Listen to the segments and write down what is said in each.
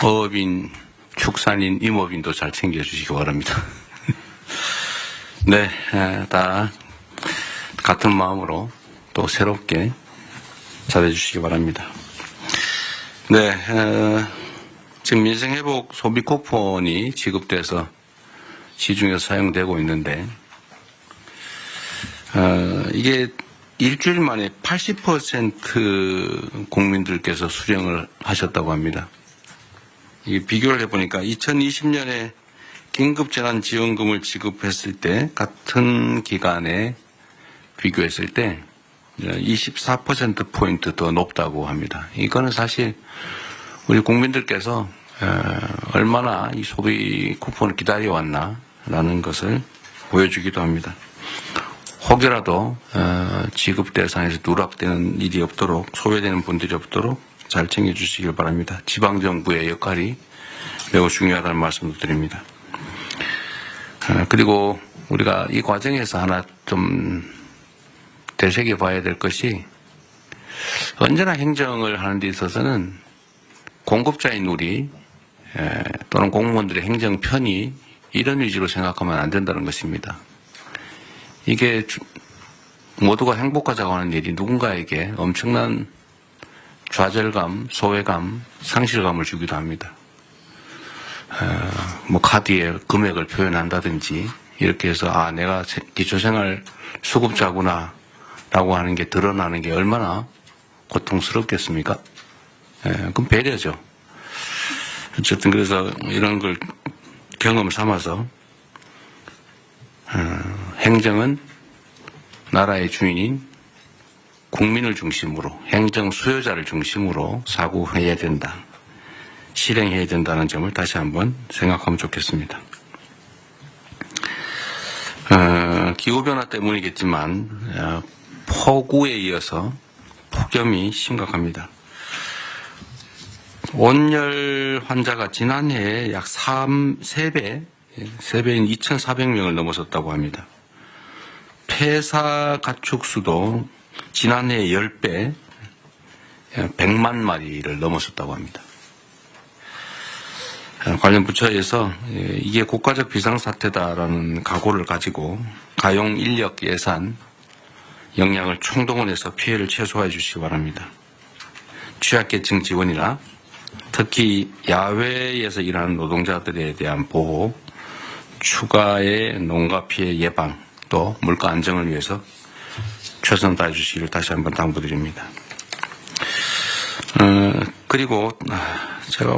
어업인, 축산인, 임업인도 잘 챙겨주시기 바랍니다. 네, 다 같은 마음으로 또 새롭게 잘해주시기 바랍니다. 네, 지금 민생회복 소비 쿠폰이 지급돼서 시중에서 사용되고 있는데, 이게 일주일 만에 80% 국민들께서 수령을 하셨다고 합니다. 이게 비교를 해보니까 2020년에 긴급재난지원금을 지급했을 때 같은 기간에 비교했을 때 24%포인트 더 높다고 합니다. 이거는 사실 우리 국민들께서 얼마나 이 소비 쿠폰을 기다려왔나라는 것을 보여주기도 합니다. 혹여라도 지급 대상에서 누락되는 일이 없도록, 소외되는 분들이 없도록 잘 챙겨주시길 바랍니다. 지방정부의 역할이 매우 중요하다는 말씀도 드립니다. 그리고 우리가 이 과정에서 하나 좀 되새겨봐야 될 것이, 언제나 행정을 하는 데 있어서는 공급자인 우리 또는 공무원들의 행정 편의, 이런 위주로 생각하면 안 된다는 것입니다. 이게 모두가 행복하자고 하는 일이 누군가에게 엄청난 좌절감, 소외감, 상실감을 주기도 합니다. 뭐 카드에 금액을 표현한다든지 이렇게 해서 내가 기초생활 수급자구나 라고 하는 게 드러나는 게 얼마나 고통스럽겠습니까? 그럼 배려죠. 어쨌든 그래서 이런 걸 경험 삼아서 행정은 나라의 주인인 국민을 중심으로, 행정 수요자를 중심으로 사고해야 된다, 실행해야 된다는 점을 다시 한번 생각하면 좋겠습니다. 기후변화 때문이겠지만 폭우에 이어서 폭염이 심각합니다. 온열 환자가 지난해에 약 3배인 2,400명을 넘어섰다고 합니다. 폐사 가축수도 지난해 10배, 100만 마리를 넘어섰다고 합니다. 관련 부처에서 이게 국가적 비상사태다라는 각오를 가지고 가용 인력 예산, 역량을 총동원해서 피해를 최소화해 주시기 바랍니다. 취약계층 지원이나 특히 야외에서 일하는 노동자들에 대한 보호, 추가의 농가 피해 예방, 또 물가 안정을 위해서 최선 다해 주시기를 다시 한번 당부드립니다. 그리고 제가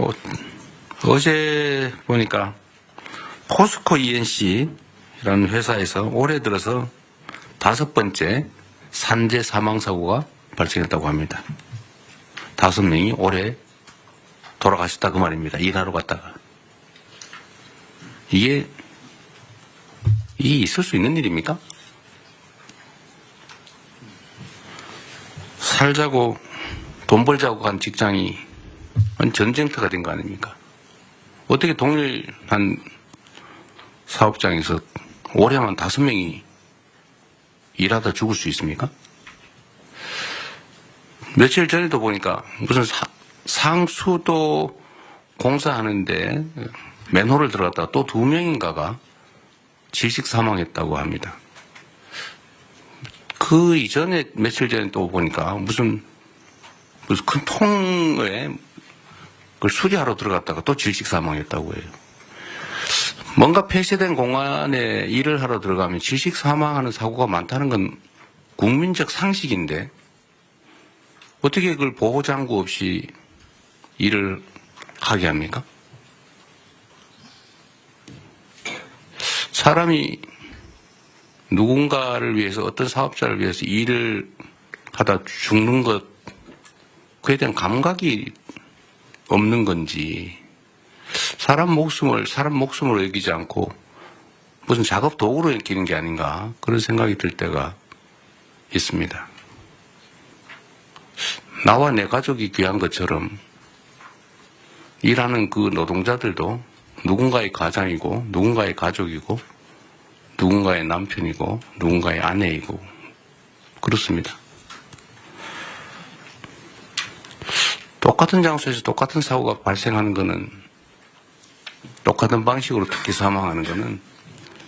어제 보니까 포스코 ENC라는 회사에서 올해 들어서 5번째 산재 사망사고가 발생했다고 합니다. 5명이 올해 돌아가셨다 그 말입니다. 일하러 갔다가. 이게 있을 수 있는 일입니까? 살자고 돈 벌자고 간 직장이 전쟁터가 된 거 아닙니까? 어떻게 동일한 사업장에서 올해만 5명이 일하다 죽을 수 있습니까? 며칠 전에도 보니까 무슨 상수도 공사하는데 맨홀을 들어갔다가 또 2명인가가 질식 사망했다고 합니다. 그 이전에 며칠 전에 또 보니까 무슨 큰 통에 그걸 수리하러 들어갔다가 또 질식 사망했다고 해요. 뭔가 폐쇄된 공간에 일을 하러 들어가면 질식 사망하는 사고가 많다는 건 국민적 상식인데 어떻게 그걸 보호장구 없이 일을 하게 합니까? 사람이 누군가를 위해서, 어떤 사업자를 위해서 일을 하다 죽는 것, 그에 대한 감각이 없는 건지, 사람 목숨으로 여기지 않고 무슨 작업 도구로 여기는 게 아닌가, 그런 생각이 들 때가 있습니다. 나와 내 가족이 귀한 것처럼 일하는 그 노동자들도 누군가의 가장이고, 누군가의 가족이고, 누군가의 남편이고, 누군가의 아내이고, 그렇습니다. 똑같은 장소에서 똑같은 사고가 발생하는 거는, 똑같은 방식으로 특히 사망하는 거는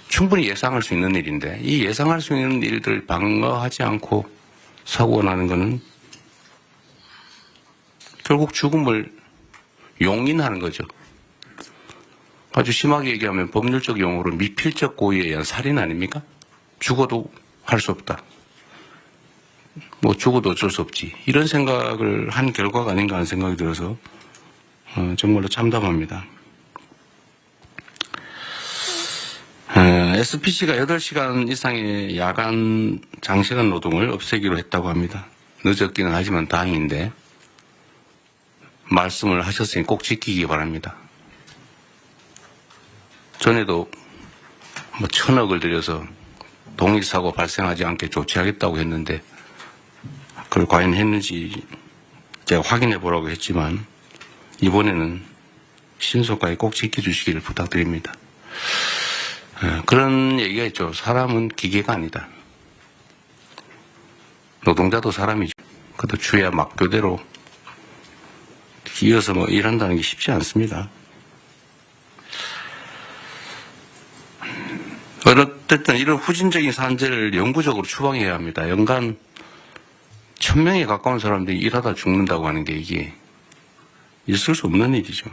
충분히 예상할 수 있는 일인데, 이 예상할 수 있는 일들을 방어하지 않고 사고가 나는 거는 결국 죽음을 용인하는 거죠. 아주 심하게 얘기하면 법률적 용어로 미필적 고의에 의한 살인 아닙니까? 죽어도 할 수 없다. 뭐 죽어도 어쩔 수 없지. 이런 생각을 한 결과가 아닌가 하는 생각이 들어서 정말로 참담합니다. SPC가 8시간 이상의 야간 장시간 노동을 없애기로 했다고 합니다. 늦었기는 하지만 다행인데 말씀을 하셨으니 꼭 지키기 바랍니다. 전에도 뭐 1,000억을 들여서 동일 사고 발생하지 않게 조치하겠다고 했는데 그걸 과연 했는지 제가 확인해 보라고 했지만 이번에는 신속하게 꼭 지켜주시기를 부탁드립니다. 그런 얘기가 있죠. 사람은 기계가 아니다. 노동자도 사람이죠. 그것도 주야 막교대로 기어서 뭐 일한다는 게 쉽지 않습니다. 어쨌든 이런 후진적인 산재를 영구적으로 추방해야 합니다. 연간 1,000명에 가까운 사람들이 일하다 죽는다고 하는 게 이게 있을 수 없는 일이죠.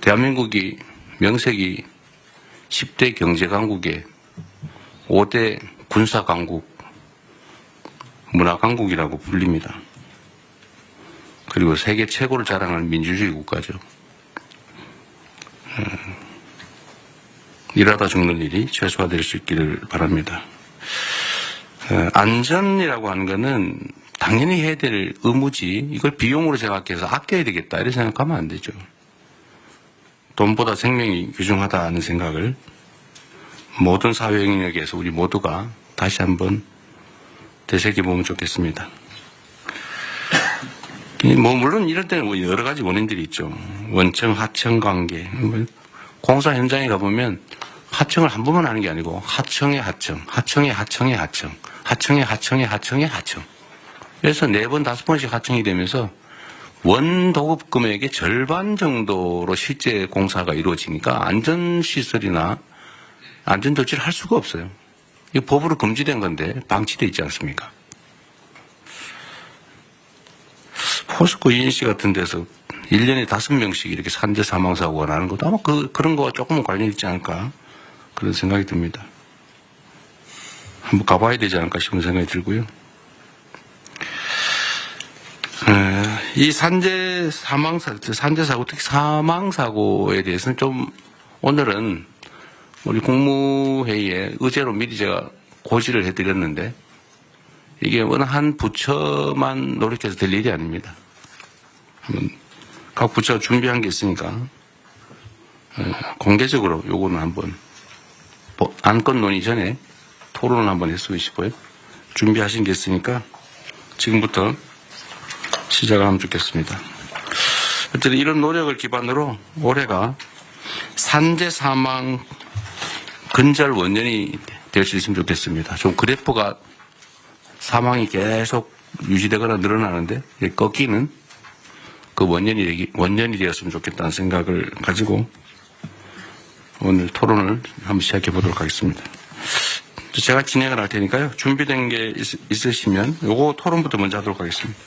대한민국이 명색이 10대 경제강국에 5대 군사강국, 문화강국이라고 불립니다. 그리고 세계 최고를 자랑하는 민주주의 국가죠. 일하다 죽는 일이 최소화될 수 있기를 바랍니다. 안전이라고 하는 거는 당연히 해야 될 의무지, 이걸 비용으로 생각해서 아껴야 되겠다 이렇게 생각하면 안 되죠. 돈보다 생명이 귀중하다는 생각을 모든 사회 영역에서 우리 모두가 다시 한번 되새겨보면 좋겠습니다. 뭐 물론 이럴 때는 여러 가지 원인들이 있죠. 원청, 하청 관계. 공사 현장에 가보면 하청을 한 번만 하는 게 아니고 하청의 하청, 하청의 하청의 하청, 하청의 하청의 하청의 하청. 그래서 4번, 5번씩 하청이 되면서 원 도급 금액의 절반 정도로 실제 공사가 이루어지니까 안전시설이나 안전조치를 할 수가 없어요. 이거 법으로 금지된 건데 방치되어 있지 않습니까? 포스코 ENC 같은 데서 1년에 5명씩 이렇게 산재 사망사고가 나는 것도 아마 그런 거와 조금은 관련이 있지 않을까 그런 생각이 듭니다. 한번 가봐야 되지 않을까 싶은 생각이 들고요. 이 산재사고, 특히 사망사고에 대해서는 좀 오늘은 우리 국무회의에 의제로 미리 제가 고지를 해드렸는데 이게 어느 한 부처만 노력해서 될 일이 아닙니다. 각 부처가 준비한 게 있으니까 공개적으로 요거는 한번 안건 논의 전에 토론을 한번 했으면 싶어요. 준비하신 게 있으니까 지금부터 시작을 하면 좋겠습니다. 어쨌든 이런 노력을 기반으로 올해가 산재 사망 근절 원년이 될 수 있으면 좋겠습니다. 좀 그래프가 사망이 계속 유지되거나 늘어나는데 꺾이는 그 원년이 되었으면 좋겠다는 생각을 가지고 오늘 토론을 한번 시작해 보도록 하겠습니다. 제가 진행을 할 테니까요. 준비된 게 있으시면 요거 토론부터 먼저 하도록 하겠습니다.